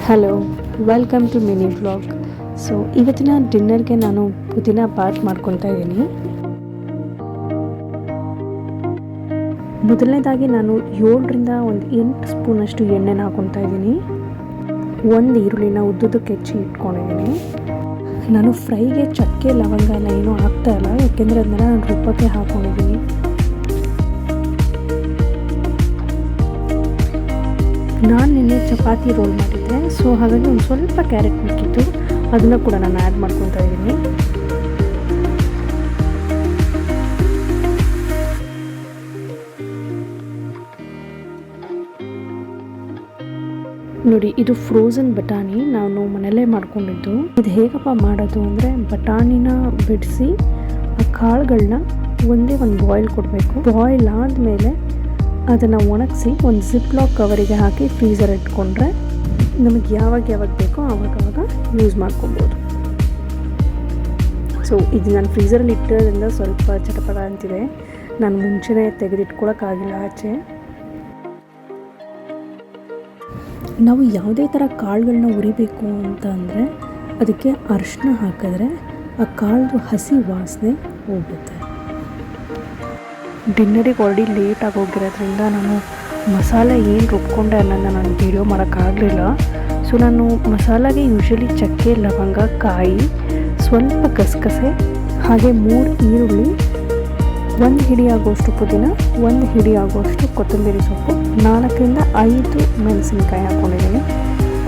Hello, welcome to mini vlog. So ಇವತ್ತಿನ ಡಿನ್ನರ್ಗೆ ನಾನು ಪುದೀನ ಬಾತ್ ಮಾಡ್ಕೊತಾ ಇದ್ದೀನಿ. ಮೊದಲನೇದಾಗಿ ನಾನು 7ರಿಂದ 8 ಸ್ಪೂನಷ್ಟು ಎಣ್ಣೆನ ಹಾಕೊತಾ ಇದ್ದೀನಿ. ಒಂದು ಈರುಳ್ಳಿನ ಉದ್ದುದಕ್ಕೆ ಹೆಚ್ಚಿ ಇಟ್ಕೊಂಡಿದ್ದೀನಿ. ನಾನು ಫ್ರೈಗೆ ಚಕ್ಕೆ ಲವಂಗ ಎಲ್ಲ ಏನೂ ಹಾಕ್ತಾ ಇಲ್ಲ, ಯಾಕೆಂದರೆ ಅದನ್ನೆಲ್ಲ ನಾನು ರುಬ್ಬಕ್ಕೆ ಹಾಕ್ಕೊಂಡಿದ್ದೀನಿ. ನಾನು ನಿನ್ನೆ ಚಪಾತಿ ರೋಲ್ ಮಾಡಿದ್ದೆ, ಸೊ ಹಾಗಾಗಿ ಒಂದು ಸ್ವಲ್ಪ ಕ್ಯಾರೆಟ್ ಬೇಕಿತ್ತು, ಅದನ್ನು ಕೂಡ ನಾನು ಆ್ಯಡ್ ಮಾಡ್ಕೊತಾ ಇದ್ದೀನಿ. ನೋಡಿ, ಇದು ಫ್ರೋಝನ್ ಬಟಾಣಿ ನಾನು ಮನೆಯಲ್ಲೇ ಮಾಡ್ಕೊಂಡಿದ್ದು. ಇದು ಹೇಗಪ್ಪ ಮಾಡೋದು ಅಂದರೆ, ಬಟಾಣಿನ ಬಿಡಿಸಿ ಆ ಕಾಳುಗಳನ್ನ ಒಂದೇ ಒಂದು ಬಾಯ್ಲ್ ಕೊಡಬೇಕು. ಬಾಯ್ಲ್ ಆದಮೇಲೆ ಅದನ್ನು ಒಣಗಿಸಿ ಒಂದು ಜಿಪ್ಲಾಕ್ ಕವರಿಗೆ ಹಾಕಿ ಫ್ರೀಝರ್ ಇಟ್ಕೊಂಡ್ರೆ ನಮಗೆ ಯಾವಾಗ ಬೇಕೋ ಆವಾಗ ಯೂಸ್ ಮಾಡ್ಕೊಬೋದು. ಸೊ ಇದು ನಾನು ಫ್ರೀಝರಲ್ಲಿ ಇಟ್ಟೋದ್ರಿಂದ ಸ್ವಲ್ಪ ಚಟಪಟ ಅಂತಿದೆ. ನಾನು ಮುಂಚೆನೇ ತೆಗೆದಿಟ್ಕೊಳ್ಳೋಕ್ಕಾಗಿಲ್ಲ ಆಚೆ. ನಾವು ಯಾವುದೇ ಥರ ಕಾಳುಗಳನ್ನ ಉರಿಬೇಕು ಅಂತ ಅಂದರೆ ಅದಕ್ಕೆ ಅರಿಶಿನ ಹಾಕಿದ್ರೆ ಆ ಕಾಳು ಹಸಿ ವಾಸನೆ ಹೋಗುತ್ತೆ. ಡಿನ್ನರಿಗೆ ಆಲ್ರೆಡಿ ಲೇಟಾಗಿ ಹೋಗಿರೋದ್ರಿಂದ ನಾನು ಮಸಾಲೆ ಏನು ರುಬ್ಕೊಂಡೆ ಅನ್ನೋದನ್ನ ನಾನು ವೀಡಿಯೋ ಮಾಡೋಕ್ಕಾಗಲಿಲ್ಲ. ಸೊ ನಾನು ಮಸಾಲೆಗೆ ಯೂಶ್ವಲಿ ಚಕ್ಕೆ ಲವಂಗ ಕಾಯಿ, ಸ್ವಲ್ಪ ಗಸಗಸೆ, ಹಾಗೆ 3 ಈರುಳ್ಳಿ, 1 ಹಿಡಿ ಆಗೋಷ್ಟು ಪುದೀನ, 1 ಹಿಡಿ ಆಗೋಷ್ಟು ಕೊತ್ತಂಬರಿ ಸೊಪ್ಪು, 4ರಿಂದ 5 ಮೆಣಸಿನ್ಕಾಯಿ ಹಾಕ್ಕೊಂಡಿದ್ದೀನಿ.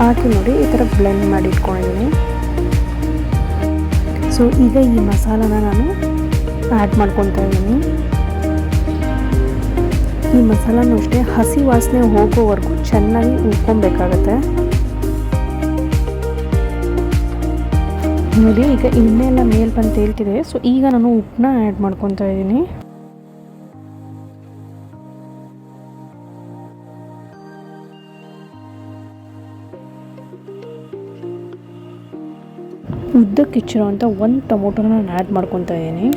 ಹಾಕಿ ನೋಡಿ ಈ ಥರ ಬ್ಲೆಂಡ್ ಮಾಡಿ ಇಟ್ಕೊಂಡಿದ್ದೀನಿ. ಸೊ ಈಗ ಈ ಮಸಾಲಾನ ನಾನು ಆ್ಯಡ್ ಮಾಡ್ಕೊತಾ ಇದ್ದೀನಿ. ಈ ಮಸಾಲನೂ ಅಷ್ಟೇ ಹಸಿ ವಾಸನೆ ಹೋಗೋವರೆಗೂ ಚೆನ್ನಾಗಿ ಹುರ್ಕೊಬೇಕಾಗತ್ತೆ. ನೋಡಿ, ಈಗ ಎಣ್ಣೆ ಎಲ್ಲ ಮೇಲೆ ಬಂದು ತೇಲ್ತಿದೆ. ಸೊ ಈಗ ನಾನು ಉಪ್ಪನ್ನ ಆ್ಯಡ್ ಮಾಡ್ಕೊತಾ ಇದ್ದೀನಿ. ಉದ್ದಕ್ಕೆ ಹೆಚ್ಚಿರೋಂಥ 1 ಟೊಮೊಟೊನ ನಾನು ಆ್ಯಡ್ ಮಾಡ್ಕೊತಾ ಇದ್ದೀನಿ.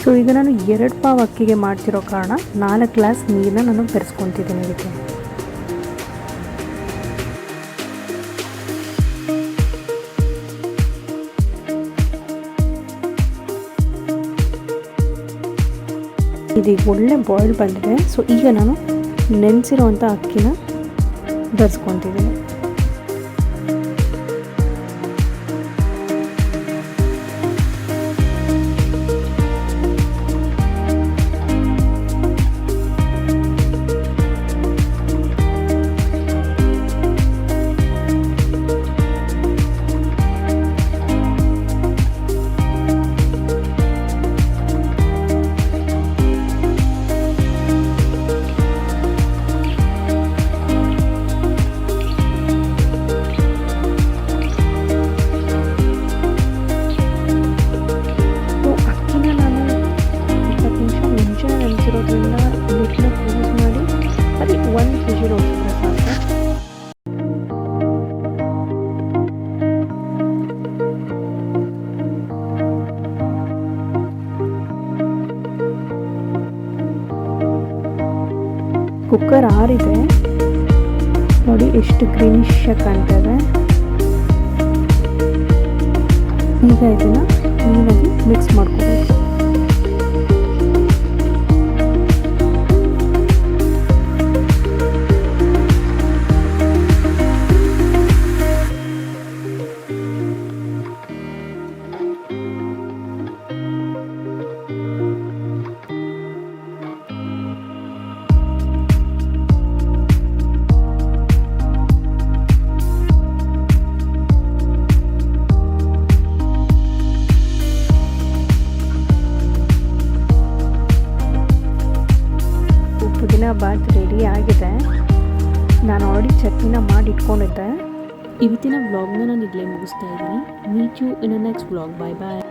ಸೊ ಈಗ ನಾನು 2 ಪಾವ್ ಅಕ್ಕಿಗೆ ಮಾಡ್ತಿರೋ ಕಾರಣ 4 ಗ್ಲಾಸ್ ನೀರನ್ನ ನಾನು ಬೆರೆಸ್ಕೊತಿದ್ದೀನಿ ಇದಕ್ಕೆ. ಇದೀಗ ಒಳ್ಳೆ ಬಾಯ್ಲ್ ಬಂದಿದೆ. ಸೊ ಈಗ ನಾನು ನೆನೆಸಿರೋವಂಥ ಅಕ್ಕಿನ ಬೆರೆಸ್ಕೊತಿದ್ದೀನಿ. ಕುಕ್ಕರ್ ಆರಿದೆ ನೋಡಿ, ಎಷ್ಟು ಗ್ರೀನಿಶ್ ಕಾಣ್ತಾ ಇದೆ. ಈಗ ಇದನ್ನು ಕ್ಲೀನಾಗಿ ಮಿಕ್ಸ್ ಮಾಡ್ಕೋಬೇಕು. ಪುದೀನ ಬಾತ್ ರೆಡಿ ಆಗಿದೆ. ನಾನು ಆಲ್ರೆಡಿ ಚಟ್ನಿನ ಮಾಡಿ ಇಟ್ಕೊಂಡಿದ್ದೆ. ಇವತ್ತಿನ ವ್ಲಾಗ್ನ ನಾನು ಇಲ್ಲೇ ಮುಗಿಸ್ತಾ ಇದ್ದೀನಿ. Meet you in a next vlog. Bye bye.